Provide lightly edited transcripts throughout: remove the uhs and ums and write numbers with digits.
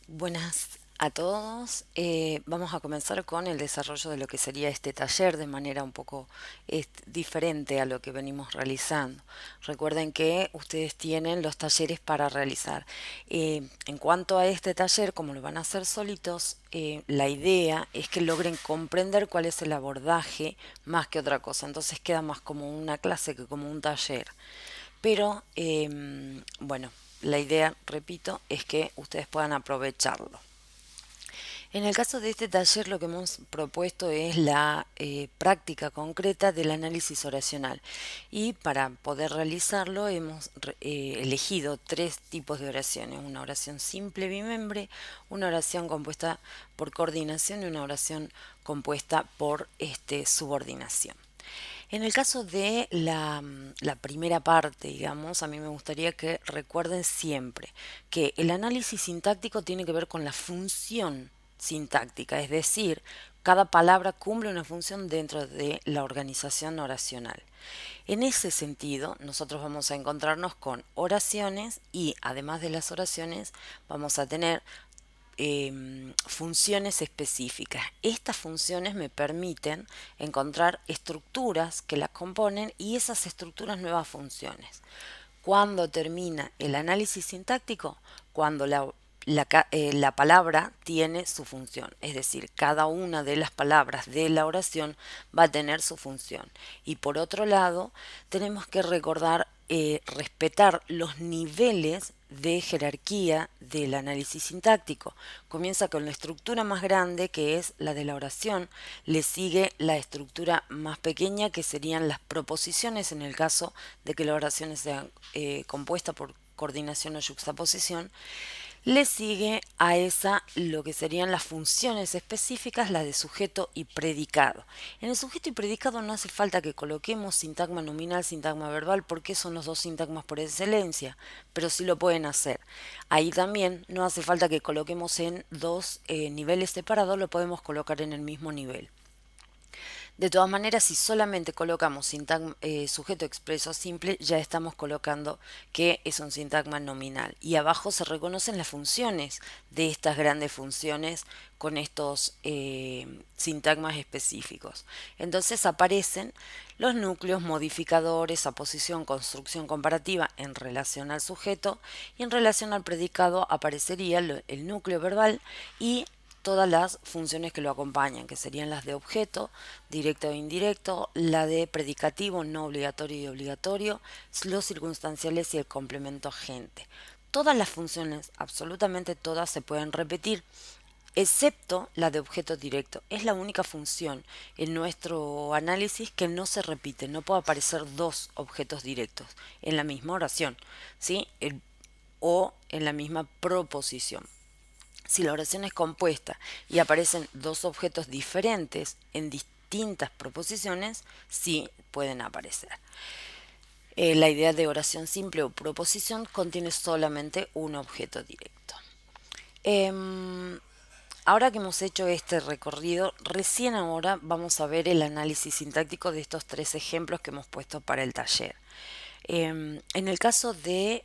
Buenas a todos. Vamos a comenzar con el desarrollo de lo que sería este taller de manera un poco diferente a lo que venimos realizando. Recuerden que ustedes tienen los talleres para realizar. En cuanto a este taller, como lo van a hacer solitos, la idea es que logren comprender cuál es el abordaje más que otra cosa. Entonces queda más como una clase que como un taller. Pero bueno, la idea, repito, es que ustedes puedan aprovecharlo. En el caso de este taller lo que hemos propuesto es la práctica concreta del análisis oracional y para poder realizarlo hemos elegido tres tipos de oraciones: una oración simple bimembre, una oración compuesta por coordinación y una oración compuesta por subordinación. En el caso de la primera parte, digamos, a mí me gustaría que recuerden siempre que el análisis sintáctico tiene que ver con la función sintáctica, es decir, cada palabra cumple una función dentro de la organización oracional. En ese sentido, nosotros vamos a encontrarnos con oraciones y además de las oraciones vamos a tener funciones específicas. Estas funciones me permiten encontrar estructuras que las componen y esas estructuras nuevas funciones. ¿Cuándo termina el análisis sintáctico? Cuando la palabra tiene su función, es decir, cada una de las palabras de la oración va a tener su función. Y por otro lado, tenemos que recordar, respetar los niveles de jerarquía del análisis sintáctico. Comienza con la estructura más grande, que es la de la oración, le sigue la estructura más pequeña, que serían las proposiciones en el caso de que la oración sea compuesta por coordinación o yuxtaposición. Le sigue a esa lo que serían las funciones específicas, las de sujeto y predicado. En el sujeto y predicado no hace falta que coloquemos sintagma nominal, sintagma verbal, porque son los dos sintagmas por excelencia, pero sí lo pueden hacer. Ahí también no hace falta que coloquemos en dos niveles separados, lo podemos colocar en el mismo nivel. De todas maneras, si solamente colocamos sujeto expreso simple, ya estamos colocando que es un sintagma nominal. Y abajo se reconocen las funciones de estas grandes funciones con estos sintagmas específicos. Entonces aparecen los núcleos, modificadores, aposición, construcción comparativa en relación al sujeto, y en relación al predicado aparecería el núcleo verbal y todas las funciones que lo acompañan, que serían las de objeto, directo e indirecto, la de predicativo, no obligatorio y obligatorio, los circunstanciales y el complemento agente. Todas las funciones, absolutamente todas, se pueden repetir, excepto la de objeto directo. Es la única función en nuestro análisis que no se repite. No puede aparecer dos objetos directos en la misma oración, ¿sí? O en la misma proposición. Si la oración es compuesta y aparecen dos objetos diferentes en distintas proposiciones, sí pueden aparecer. La idea de oración simple o proposición contiene solamente un objeto directo. Ahora que hemos hecho este recorrido, recién ahora vamos a ver el análisis sintáctico de estos tres ejemplos que hemos puesto para el taller. En el caso de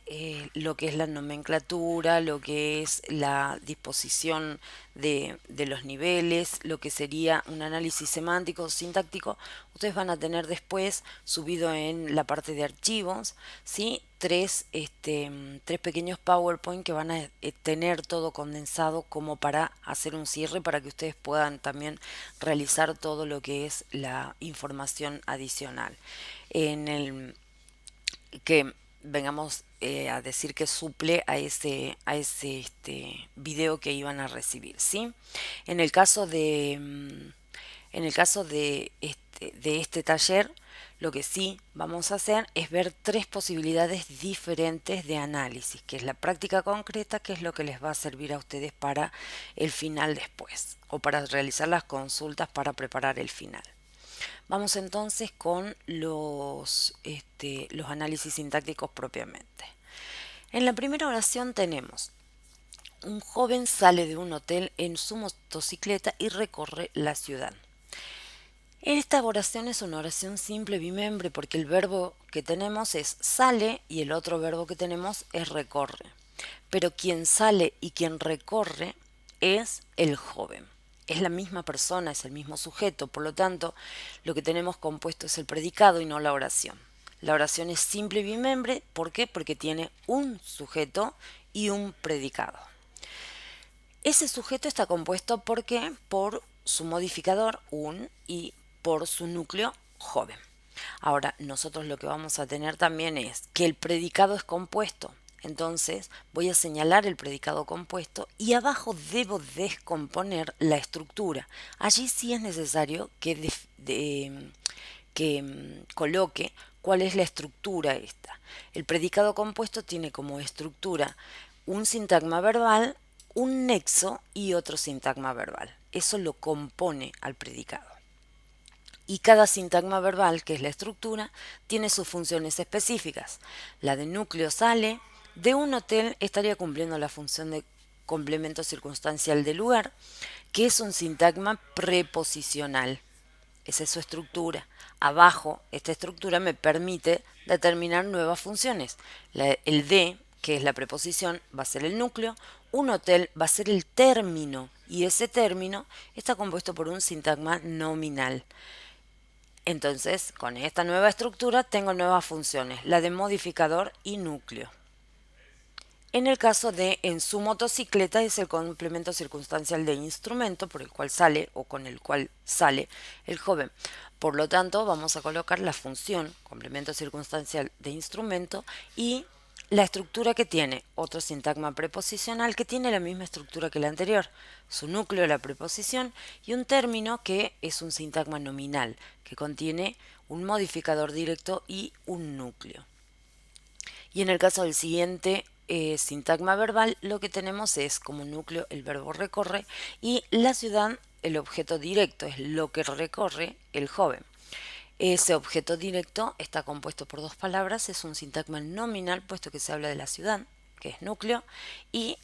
lo que es la nomenclatura, lo que es la disposición de los niveles, lo que sería un análisis semántico, sintáctico, ustedes van a tener después subido en la parte de archivos, ¿sí? Tres pequeños PowerPoint que van a tener todo condensado como para hacer un cierre, para que ustedes puedan también realizar todo lo que es la información adicional. En el que vengamos a decir que suple a ese video que iban a recibir, ¿sí? En el caso de este taller, lo que sí vamos a hacer es ver tres posibilidades diferentes de análisis, que es la práctica concreta, que es lo que les va a servir a ustedes para el final después, o para realizar las consultas para preparar el final. Vamos entonces con los análisis sintácticos propiamente. En la primera oración tenemos: un joven sale de un hotel en su motocicleta y recorre la ciudad. Esta oración es una oración simple bimembre porque el verbo que tenemos es sale y el otro verbo que tenemos es recorre. pero quien sale y quien recorre es el joven. Es la misma persona, es el mismo sujeto, por lo tanto, lo que tenemos compuesto es el predicado y no la oración. La oración es simple y bimembre, ¿por qué? Porque tiene un sujeto y un predicado. Ese sujeto está compuesto ¿por qué? Por su modificador, un, y por su núcleo, joven. Ahora, nosotros lo que vamos a tener también es que el predicado es compuesto. Entonces voy a señalar el predicado compuesto y abajo debo descomponer la estructura. Allí sí es necesario que coloque cuál es la estructura esta. El predicado compuesto tiene como estructura un sintagma verbal, un nexo y otro sintagma verbal. Eso lo compone al predicado. Y cada sintagma verbal, que es la estructura, tiene sus funciones específicas. La de núcleo sale, de un hotel estaría cumpliendo la función de complemento circunstancial de lugar, que es un sintagma preposicional. Esa es su estructura. Abajo, esta estructura me permite determinar nuevas funciones. El de, que es la preposición, va a ser el núcleo. Un hotel va a ser el término. Y ese término está compuesto por un sintagma nominal. Entonces, con esta nueva estructura tengo nuevas funciones, la de modificador y núcleo. En el caso de en su motocicleta es el complemento circunstancial de instrumento por el cual sale o con el cual sale el joven. Por lo tanto, vamos a colocar la función complemento circunstancial de instrumento y la estructura que tiene otro sintagma preposicional que tiene la misma estructura que la anterior, su núcleo, la preposición, y un término que es un sintagma nominal que contiene un modificador directo y un núcleo. Y en el caso del siguiente sintagma verbal, lo que tenemos es como núcleo el verbo recorre y la ciudad, el objeto directo, es lo que recorre el joven. Ese objeto directo está compuesto por dos palabras, es un sintagma nominal, puesto que se habla de la ciudad, que es núcleo, y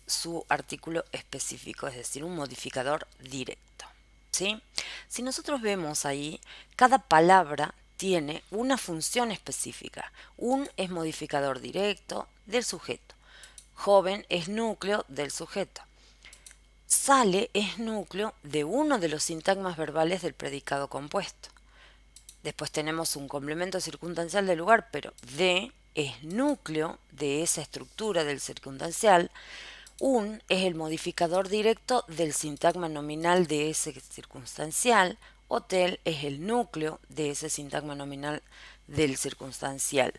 su artículo específico, es decir, un modificador directo. ¿Sí? Si nosotros vemos ahí, cada palabra tiene una función específica. Un es modificador directo del sujeto. Joven es núcleo del sujeto. Sale es núcleo de uno de los sintagmas verbales del predicado compuesto. Después tenemos un complemento circunstancial del lugar, pero de es núcleo de esa estructura del circunstancial. Un es el modificador directo del sintagma nominal de ese circunstancial. Hotel es el núcleo de ese sintagma nominal del circunstancial.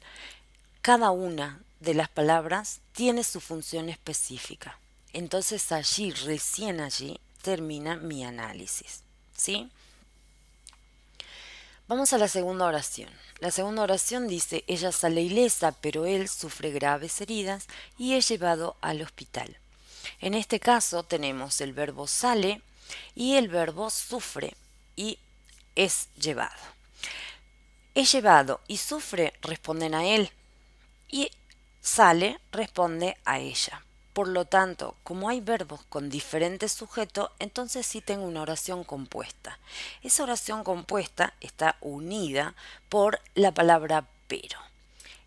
Cada una de las palabras tiene su función específica. Entonces allí, recién allí, termina mi análisis. ¿Sí? Vamos a la segunda oración. La segunda oración dice, ella sale ilesa, pero él sufre graves heridas y es llevado al hospital. En este caso tenemos el verbo sale y el verbo sufre y es llevado. Es llevado y sufre responden a él y sale responde a ella. Por lo tanto, como hay verbos con diferentes sujetos, entonces sí tengo una oración compuesta. Esa oración compuesta está unida por la palabra pero.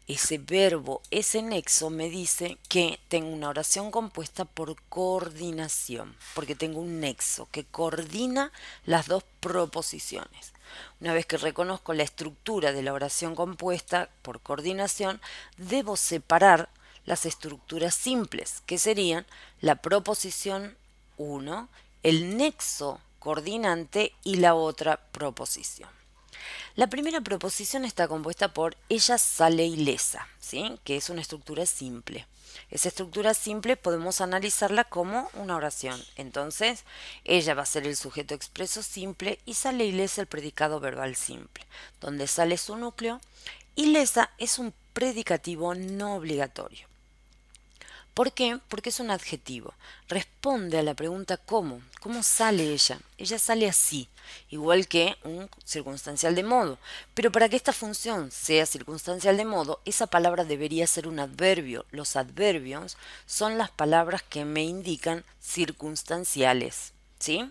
Ese verbo, ese nexo me dice que tengo una oración compuesta por coordinación, porque tengo un nexo que coordina las dos proposiciones. Una vez que reconozco la estructura de la oración compuesta por coordinación, debo separar las estructuras simples, que serían la proposición 1, el nexo coordinante y la otra proposición. La primera proposición está compuesta por ella sale ilesa, ¿sí? Que es una estructura simple. Esa estructura simple podemos analizarla como una oración. Entonces, ella va a ser el sujeto expreso simple y sale ilesa el predicado verbal simple, donde sale su núcleo. Ilesa es un predicativo no obligatorio. ¿Por qué? Porque es un adjetivo. Responde a la pregunta ¿cómo? ¿Cómo sale ella? Ella sale así, igual que un circunstancial de modo. Pero para que esta función sea circunstancial de modo, esa palabra debería ser un adverbio. Los adverbios son las palabras que me indican circunstanciales. ¿Sí?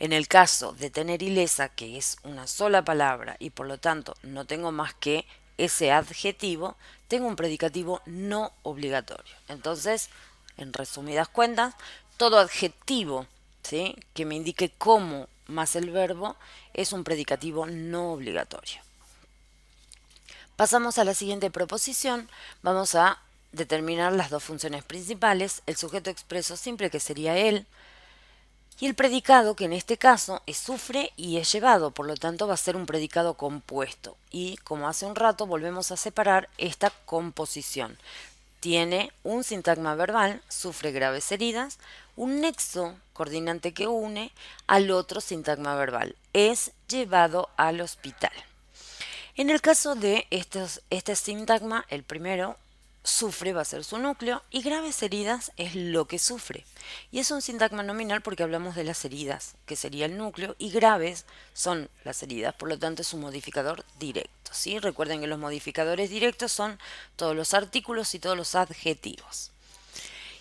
En el caso de tener ilesa, que es una sola palabra y por lo tanto no tengo más que ese adjetivo, tengo un predicativo no obligatorio. Entonces, en resumidas cuentas, todo adjetivo, ¿sí?, que me indique cómo más el verbo es un predicativo no obligatorio. Pasamos a la siguiente proposición. Vamos a determinar las dos funciones principales, el sujeto expreso simple, que sería él, y el predicado, que en este caso es sufre y es llevado, por lo tanto va a ser un predicado compuesto. Y como hace un rato volvemos a separar esta composición. Tiene un sintagma verbal, sufre graves heridas, un nexo coordinante que une al otro sintagma verbal, es llevado al hospital. En el caso de este sintagma, el primero, sufre va a ser su núcleo y graves heridas es lo que sufre. Y es un sintagma nominal porque hablamos de las heridas, que sería el núcleo, y graves son las heridas, por lo tanto es un modificador directo, ¿sí? Recuerden que los modificadores directos son todos los artículos y todos los adjetivos.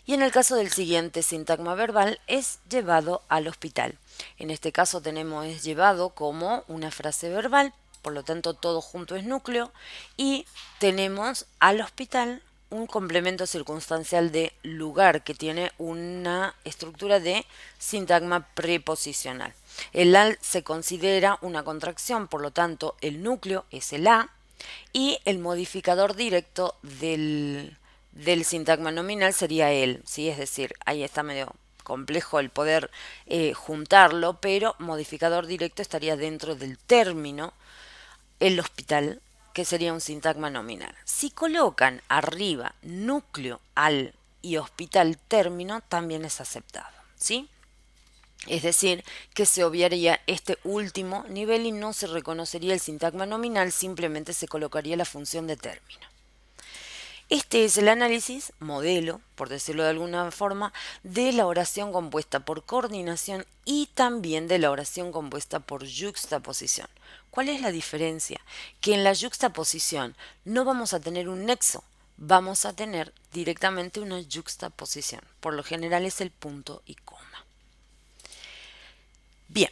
Y en el caso del siguiente sintagma verbal es llevado al hospital. En este caso tenemos es llevado como una frase verbal, por lo tanto todo junto es núcleo, y tenemos al hospital un complemento circunstancial de lugar que tiene una estructura de sintagma preposicional. El al se considera una contracción, por lo tanto el núcleo es el a y el modificador directo del sintagma nominal sería el, ¿sí? Es decir, ahí está medio complejo el poder juntarlo, pero modificador directo estaría dentro del término el hospital, que sería un sintagma nominal. Si colocan arriba núcleo, al y hospital término, también es aceptado, ¿sí? Es decir, que se obviaría este último nivel y no se reconocería el sintagma nominal, simplemente se colocaría la función de término. Este es el análisis, modelo, por decirlo de alguna forma, de la oración compuesta por coordinación y también de la oración compuesta por yuxtaposición. ¿Cuál es la diferencia? Que en la yuxtaposición no vamos a tener un nexo, vamos a tener directamente una yuxtaposición. Por lo general es el punto y coma. Bien,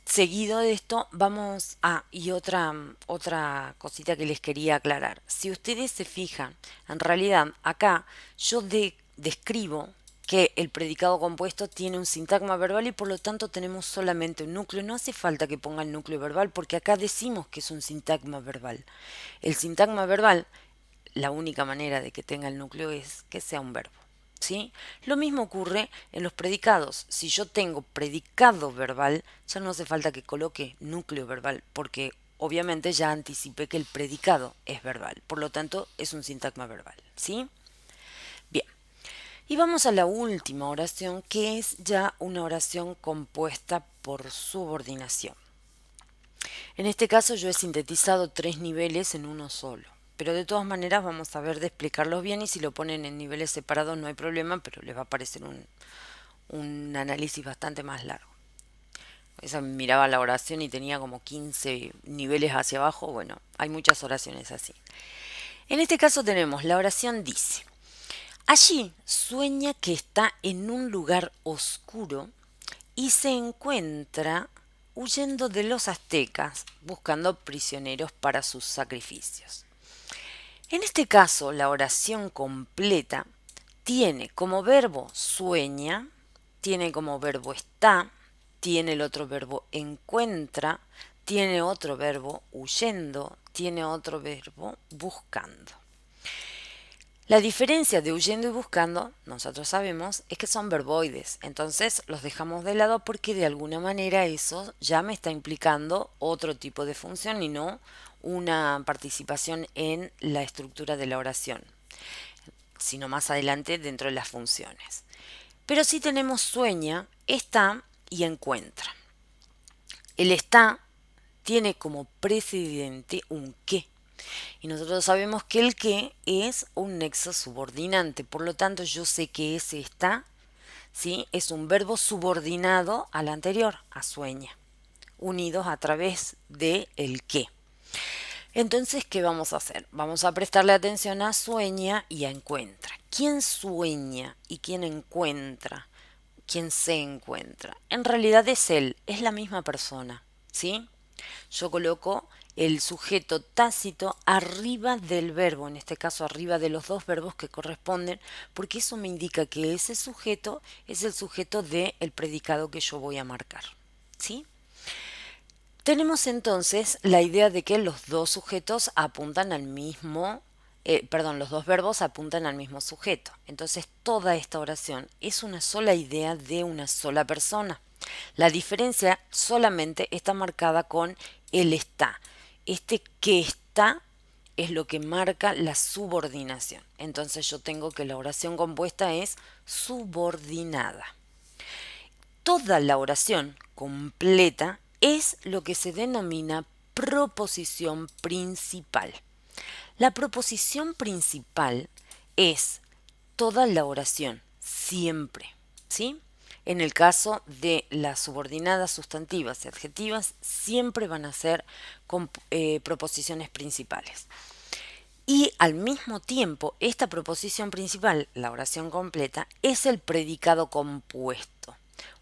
seguido de esto vamos a, y otra cosita que les quería aclarar. Si ustedes se fijan, en realidad acá yo describo que el predicado compuesto tiene un sintagma verbal y por lo tanto tenemos solamente un núcleo. No hace falta que ponga el núcleo verbal porque acá decimos que es un sintagma verbal. El sintagma verbal, la única manera de que tenga el núcleo es que sea un verbo. ¿Sí? Lo mismo ocurre en los predicados. Si yo tengo predicado verbal, ya no hace falta que coloque núcleo verbal, porque obviamente ya anticipé que el predicado es verbal. Por lo tanto, es un sintagma verbal. ¿Sí? Bien. Y vamos a la última oración, que es ya una oración compuesta por subordinación. En este caso yo he sintetizado 3 niveles en uno solo. Pero de todas maneras vamos a ver de explicarlos bien y si lo ponen en niveles separados no hay problema, pero les va a parecer un análisis bastante más largo. Esa miraba la oración y tenía como 15 niveles hacia abajo. Bueno, hay muchas oraciones así. En este caso tenemos la oración dice: allí sueña que está en un lugar oscuro y se encuentra huyendo de los aztecas buscando prisioneros para sus sacrificios. En este caso, la oración completa tiene como verbo sueña, tiene como verbo está, tiene el otro verbo encuentra, tiene otro verbo huyendo, tiene otro verbo buscando. La diferencia de huyendo y buscando, nosotros sabemos, es que son verboides. Entonces los dejamos de lado porque de alguna manera eso ya me está implicando otro tipo de función y no una participación en la estructura de la oración, sino más adelante dentro de las funciones. Pero sí tenemos sueña, está y encuentra. El está tiene como precedente un qué. Y nosotros sabemos que el que es un nexo subordinante. Por lo tanto, yo sé que ese está, ¿sí?, es un verbo subordinado al anterior, a sueña, unidos a través de el que. Entonces, ¿qué vamos a hacer? Vamos a prestarle atención a sueña y a encuentra. ¿Quién sueña y quién encuentra? ¿Quién se encuentra? En realidad es él, es la misma persona, ¿sí? Yo coloco el sujeto tácito arriba del verbo, en este caso arriba de los dos verbos que corresponden, porque eso me indica que ese sujeto es el sujeto del predicado que yo voy a marcar. ¿Sí? Tenemos entonces la idea de que los dos sujetos apuntan al mismo, los dos verbos apuntan al mismo sujeto. Entonces toda esta oración es una sola idea de una sola persona. La diferencia solamente está marcada con el está. Este que está es lo que marca la subordinación. Entonces yo tengo que la oración compuesta es subordinada. Toda la oración completa es lo que se denomina proposición principal. La proposición principal es toda la oración, siempre, ¿sí? En el caso de las subordinadas sustantivas y adjetivas, siempre van a ser proposiciones principales. Y al mismo tiempo, esta proposición principal, la oración completa, es el predicado compuesto.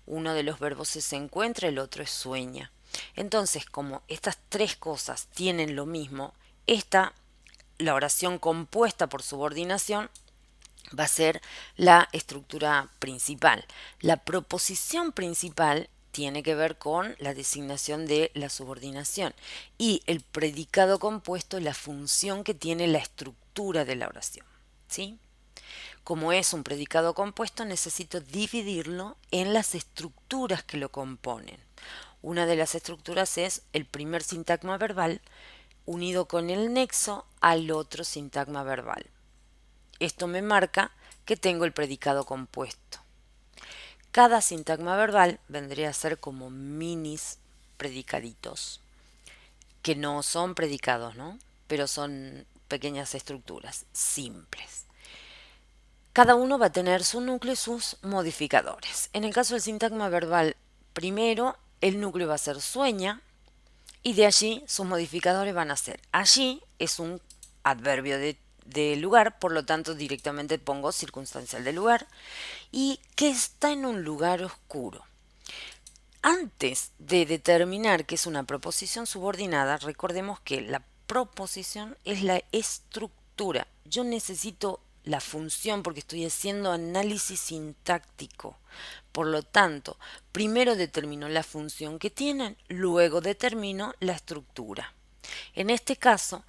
Uno de los verbos es se encuentra, el otro es sueña. Entonces, como estas tres cosas tienen lo mismo, la oración compuesta por subordinación, va a ser la estructura principal. La proposición principal tiene que ver con la designación de la subordinación y el predicado compuesto, la función que tiene la estructura de la oración. ¿Sí? Como es un predicado compuesto, necesito dividirlo en las estructuras que lo componen. Una de las estructuras es el primer sintagma verbal unido con el nexo al otro sintagma verbal. Esto me marca que tengo el predicado compuesto. Cada sintagma verbal vendría a ser como minis predicaditos, que no son predicados, ¿no? Pero son pequeñas estructuras simples. Cada uno va a tener su núcleo y sus modificadores. En el caso del sintagma verbal, primero el núcleo va a ser sueña y de allí sus modificadores van a ser. Allí es un adverbio de lugar, por lo tanto directamente pongo circunstancial de lugar y que está en un lugar oscuro. Antes de determinar que es una proposición subordinada, recordemos que la proposición es la estructura. Yo necesito la función porque estoy haciendo análisis sintáctico. Por lo tanto, primero determino la función que tienen, luego determino la estructura. En este caso,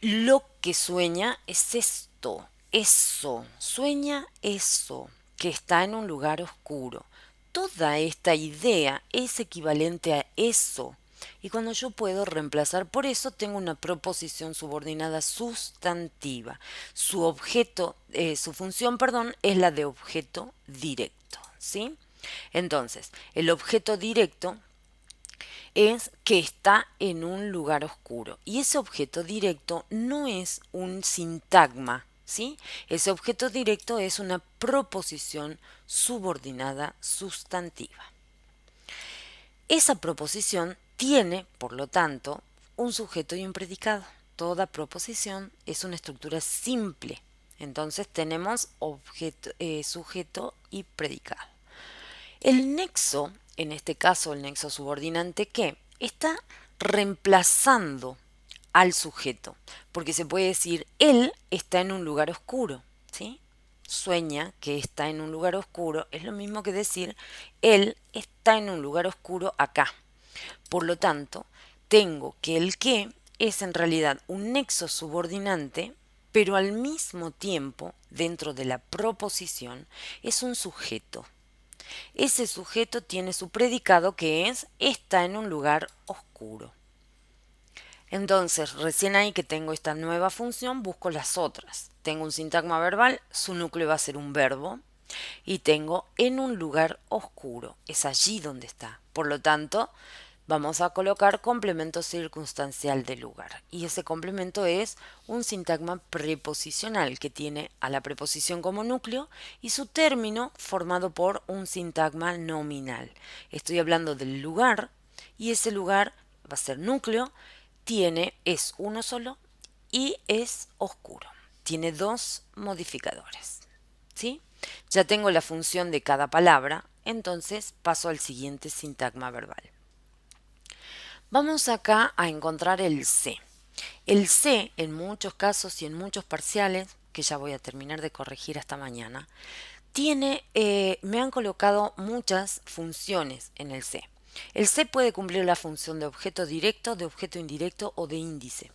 lo que sueña es esto, eso, sueña eso, que está en un lugar oscuro. Toda esta idea es equivalente a eso. Y cuando yo puedo reemplazar por eso, tengo una proposición subordinada sustantiva. Su función, es la de objeto directo, ¿sí? Entonces, el objeto directo es que está en un lugar oscuro. Y ese objeto directo no es un sintagma, ¿sí? Ese objeto directo es una proposición subordinada sustantiva. Esa proposición tiene, por lo tanto, un sujeto y un predicado. Toda proposición es una estructura simple. Entonces tenemos sujeto y predicado. El nexo, en este caso el nexo subordinante, ¿qué? Está reemplazando al sujeto, porque se puede decir él está en un lugar oscuro, ¿sí? Sueña que está en un lugar oscuro es lo mismo que decir él está en un lugar oscuro acá. Por lo tanto, tengo que el que es en realidad un nexo subordinante, pero al mismo tiempo, dentro de la proposición, es un sujeto. Ese sujeto tiene su predicado que es está en un lugar oscuro. Entonces, recién ahí que tengo esta nueva función, busco las otras. Tengo un sintagma verbal, su núcleo va a ser un verbo, y tengo en un lugar oscuro. Es allí donde está. Por lo tanto, vamos a colocar complemento circunstancial de lugar. Y ese complemento es un sintagma preposicional que tiene a la preposición como núcleo y su término formado por un sintagma nominal. Estoy hablando del lugar y ese lugar va a ser núcleo, es uno solo y es oscuro. Tiene dos modificadores. ¿Sí? Ya tengo la función de cada palabra, entonces paso al siguiente sintagma verbal. Vamos acá a encontrar el se. El se, en muchos casos y en muchos parciales, que ya voy a terminar de corregir hasta mañana, me han colocado muchas funciones en el se. El se puede cumplir la función de objeto directo, de objeto indirecto o de índice.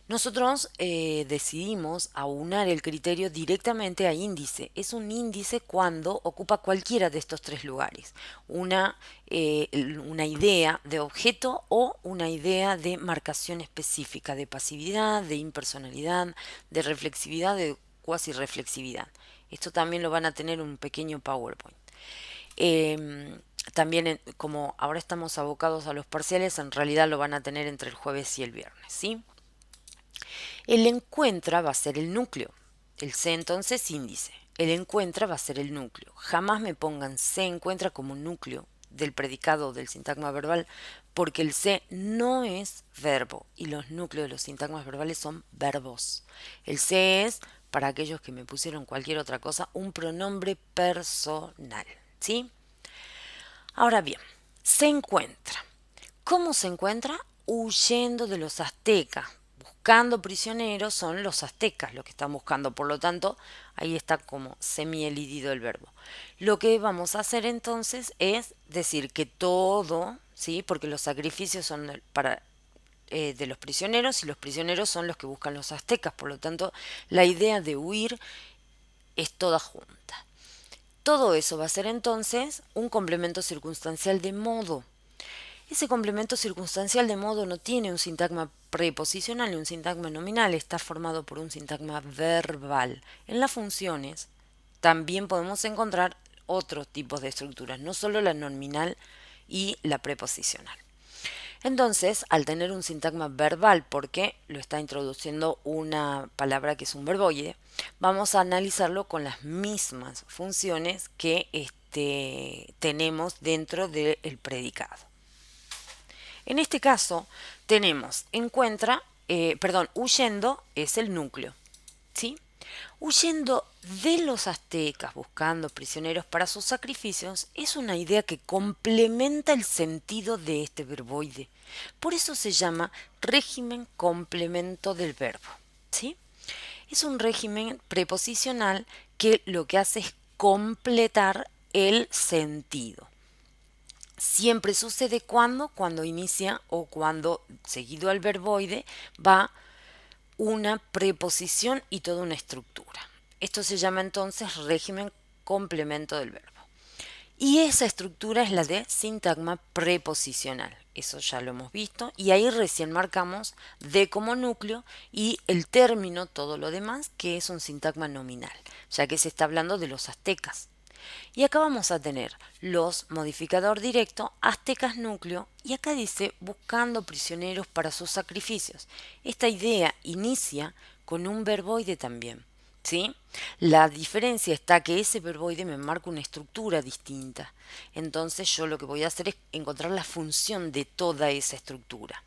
Nosotros decidimos aunar el criterio directamente a índice. Es un índice cuando ocupa cualquiera de estos tres lugares. Una idea de objeto o una idea de marcación específica, de pasividad, de impersonalidad, de reflexividad, de cuasi reflexividad. Esto también lo van a tener en un pequeño PowerPoint. También, como ahora estamos abocados a los parciales, en realidad lo van a tener entre el jueves y el viernes, ¿sí? El encuentra va a ser el núcleo. El se entonces índice. El encuentra va a ser el núcleo. Jamás me pongan se encuentra como núcleo del predicado o del sintagma verbal, porque el se no es verbo y los núcleos de los sintagmas verbales son verbos. El se es, para aquellos que me pusieron cualquier otra cosa, un pronombre personal. ¿Sí? Ahora bien, se encuentra. ¿Cómo se encuentra? Huyendo de los aztecas. Buscando prisioneros son los aztecas los que están buscando. Por lo tanto, ahí está como semi-elidido el verbo. Lo que vamos a hacer entonces es decir que todo, ¿sí? Porque los sacrificios son para de los prisioneros y los prisioneros son los que buscan los aztecas. Por lo tanto, la idea de huir es toda junta. Todo eso va a ser entonces un complemento circunstancial de modo. Ese complemento circunstancial de modo no tiene un sintagma preposicional ni un sintagma nominal, está formado por un sintagma verbal. En las funciones también podemos encontrar otros tipos de estructuras, no solo la nominal y la preposicional. Entonces, al tener un sintagma verbal, porque lo está introduciendo una palabra que es un verboide, vamos a analizarlo con las mismas funciones que tenemos dentro del predicado. En este caso tenemos huyendo es el núcleo, ¿sí? Huyendo de los aztecas buscando prisioneros para sus sacrificios es una idea que complementa el sentido de este verboide. Por eso se llama régimen complemento del verbo, ¿sí? Es un régimen preposicional que lo que hace es completar el sentido. Siempre sucede cuando inicia o cuando seguido al verboide va una preposición y toda una estructura. Esto se llama entonces régimen complemento del verbo. Y esa estructura es la de sintagma preposicional. Eso ya lo hemos visto. Y ahí recién marcamos de como núcleo y el término, todo lo demás, que es un sintagma nominal, ya que se está hablando de los aztecas. Y acá vamos a tener los modificador directo, aztecas núcleo, y acá dice buscando prisioneros para sus sacrificios. Esta idea inicia con un verboide también, ¿sí? La diferencia está que ese verboide me marca una estructura distinta. Entonces yo lo que voy a hacer es encontrar la función de toda esa estructura.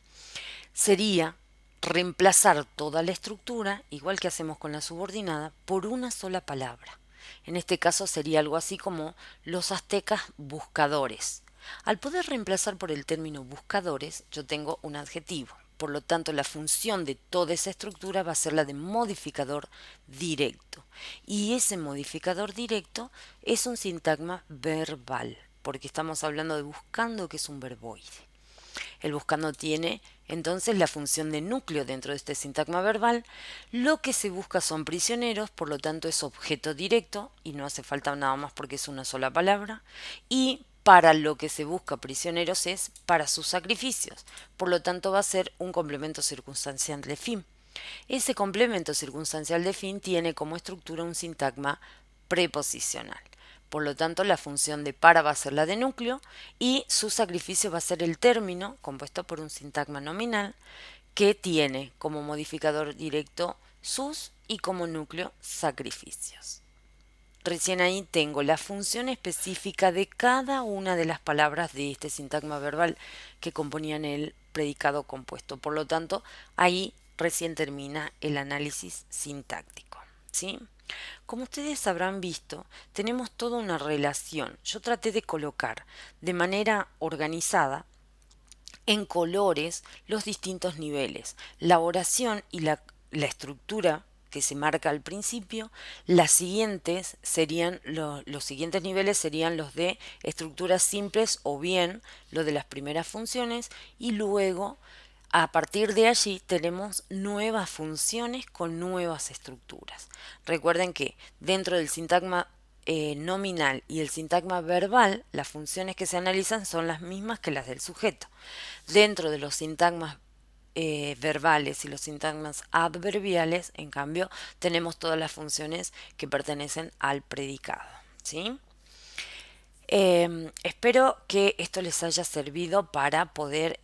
Sería reemplazar toda la estructura, igual que hacemos con la subordinada, por una sola palabra. En este caso sería algo así como los aztecas buscadores. Al poder reemplazar por el término buscadores, yo tengo un adjetivo. Por lo tanto, la función de toda esa estructura va a ser la de modificador directo. Y ese modificador directo es un sintagma verbal, porque estamos hablando de buscando, que es un verboide. El buscando tiene entonces la función de núcleo dentro de este sintagma verbal. Lo que se busca son prisioneros, por lo tanto es objeto directo y no hace falta nada más porque es una sola palabra. Y para lo que se busca prisioneros es para sus sacrificios, por lo tanto va a ser un complemento circunstancial de fin. Ese complemento circunstancial de fin tiene como estructura un sintagma preposicional. Por lo tanto, la función de para va a ser la de núcleo y su sacrificio va a ser el término compuesto por un sintagma nominal que tiene como modificador directo sus y como núcleo sacrificios. Recién ahí tengo la función específica de cada una de las palabras de este sintagma verbal que componían el predicado compuesto. Por lo tanto, ahí recién termina el análisis sintáctico, ¿sí? Como ustedes habrán visto, tenemos toda una relación. Yo traté de colocar de manera organizada en colores los distintos niveles, la oración y la estructura que se marca al principio. Las siguientes serían los siguientes niveles serían los de estructuras simples o bien lo de las primeras funciones, y luego a partir de allí tenemos nuevas funciones con nuevas estructuras. Recuerden que dentro del sintagma nominal y el sintagma verbal, las funciones que se analizan son las mismas que las del sujeto. Dentro de los sintagmas verbales y los sintagmas adverbiales, en cambio, tenemos todas las funciones que pertenecen al predicado, ¿sí? Espero que esto les haya servido para poder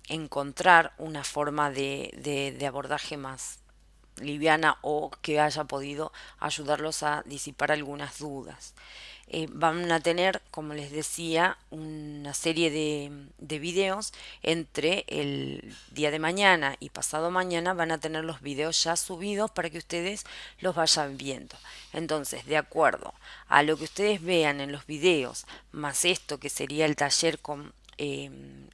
encontrar una forma de abordaje más liviana, o que haya podido ayudarlos a disipar algunas dudas. Van a tener, como les decía, una serie de videos. Entre el día de mañana y pasado mañana van a tener los videos ya subidos para que ustedes los vayan viendo. Entonces, de acuerdo a lo que ustedes vean en los videos, más esto que sería el taller con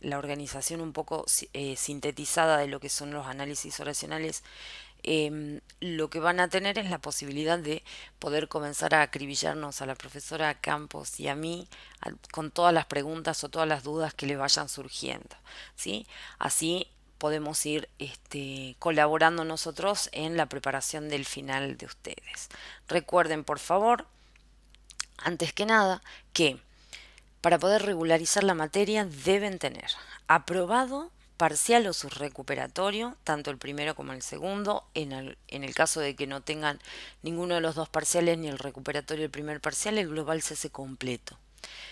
la organización un poco sintetizada de lo que son los análisis oracionales, lo que van a tener es la posibilidad de poder comenzar a acribillarnos a la profesora Campos y a mí con todas las preguntas o todas las dudas que le vayan surgiendo, ¿sí? Así podemos ir colaborando nosotros en la preparación del final de ustedes. Recuerden, por favor, antes que nada, que para poder regularizar la materia deben tener aprobado parcial o subrecuperatorio, tanto el primero como el segundo. En el caso de que no tengan ninguno de los dos parciales, ni el recuperatorio del primer parcial, el global se hace completo.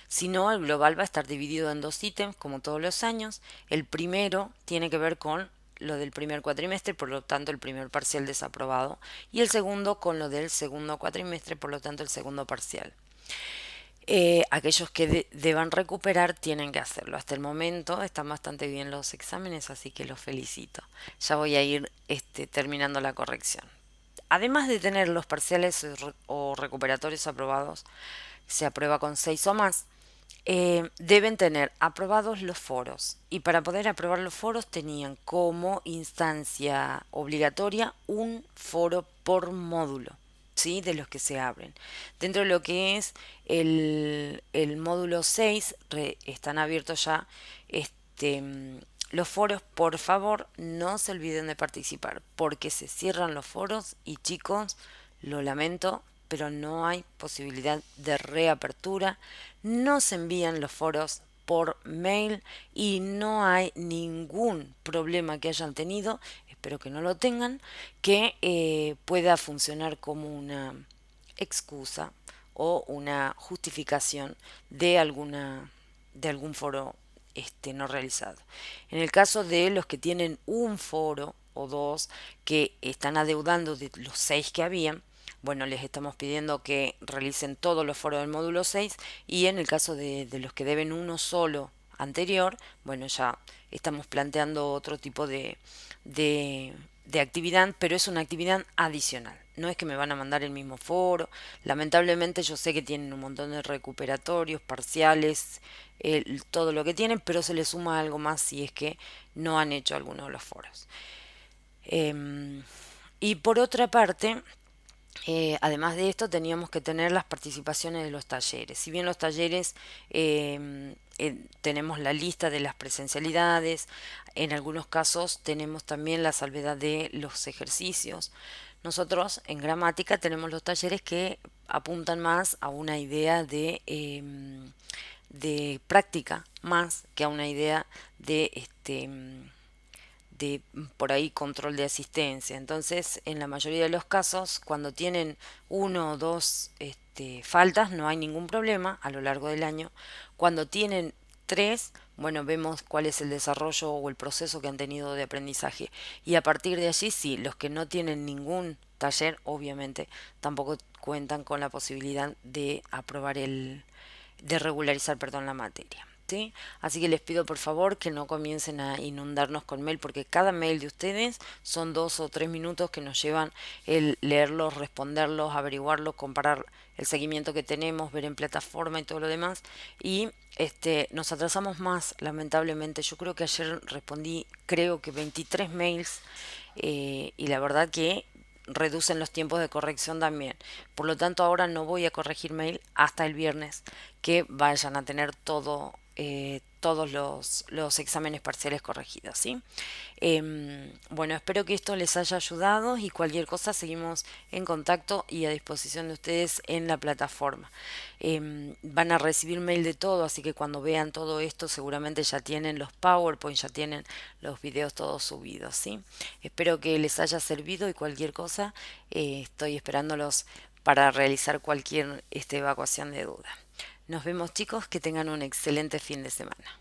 Si no, el global va a estar dividido en dos ítems, como todos los años. El primero tiene que ver con lo del primer cuatrimestre, por lo tanto el primer parcial desaprobado, y el segundo con lo del segundo cuatrimestre, por lo tanto el segundo parcial. Aquellos que deban recuperar tienen que hacerlo. Hasta el momento están bastante bien los exámenes, así que los felicito. Ya voy a ir terminando la corrección. Además de tener los parciales o recuperatorios aprobados, se aprueba con 6 o más, deben tener aprobados los foros. Y para poder aprobar los foros tenían como instancia obligatoria un foro por módulo, ¿sí? De los que se abren. Dentro de lo que es el módulo 6 están abiertos ya los foros. Por favor, no se olviden de participar, porque se cierran los foros y, chicos, lo lamento, pero no hay posibilidad de reapertura. No se envían los foros por mail y no hay ningún problema que hayan tenido, espero que no lo tengan, que pueda funcionar como una excusa o una justificación de algún foro no realizado. En el caso de los que tienen un foro o dos que están adeudando de los 6 que habían, bueno, les estamos pidiendo que realicen todos los foros del módulo 6, y en el caso de los que deben uno solo anterior, bueno, ya estamos planteando otro tipo de actividad, pero es una actividad adicional. No es que me van a mandar el mismo foro. Lamentablemente yo sé que tienen un montón de recuperatorios, parciales, todo lo que tienen, pero se les suma algo más si es que no han hecho alguno de los foros. Y por otra parte, además de esto, teníamos que tener las participaciones de los talleres. Si bien los talleres tenemos la lista de las presencialidades, en algunos casos tenemos también la salvedad de los ejercicios. Nosotros en gramática tenemos los talleres que apuntan más a una idea de práctica, más que a una idea de por ahí control de asistencia. Entonces, en la mayoría de los casos, cuando tienen uno o dos faltas, no hay ningún problema a lo largo del año. Cuando tienen tres, bueno, vemos cuál es el desarrollo o el proceso que han tenido de aprendizaje. Y a partir de allí, sí, los que no tienen ningún taller, obviamente, tampoco cuentan con la posibilidad de aprobar de regularizar, perdón, la materia. ¿sí? Así que les pido por favor que no comiencen a inundarnos con mail, porque cada mail de ustedes son 2 o 3 minutos que nos llevan el leerlos, responderlos, averiguarlos, comparar el seguimiento que tenemos, ver en plataforma y todo lo demás. Y nos atrasamos más, lamentablemente. Yo creo que ayer respondí, creo que 23 mails, y la verdad que reducen los tiempos de corrección también. Por lo tanto, ahora no voy a corregir mail hasta el viernes, que vayan a tener todos los exámenes parciales corregidos, ¿sí? Bueno, espero que esto les haya ayudado y cualquier cosa seguimos en contacto y a disposición de ustedes en la plataforma. Van a recibir mail de todo, así que cuando vean todo esto seguramente ya tienen los PowerPoint, ya tienen los videos todos subidos, ¿sí? Espero que les haya servido y cualquier cosa estoy esperándolos para realizar cualquier evacuación de duda. Nos vemos chicos, que tengan un excelente fin de semana.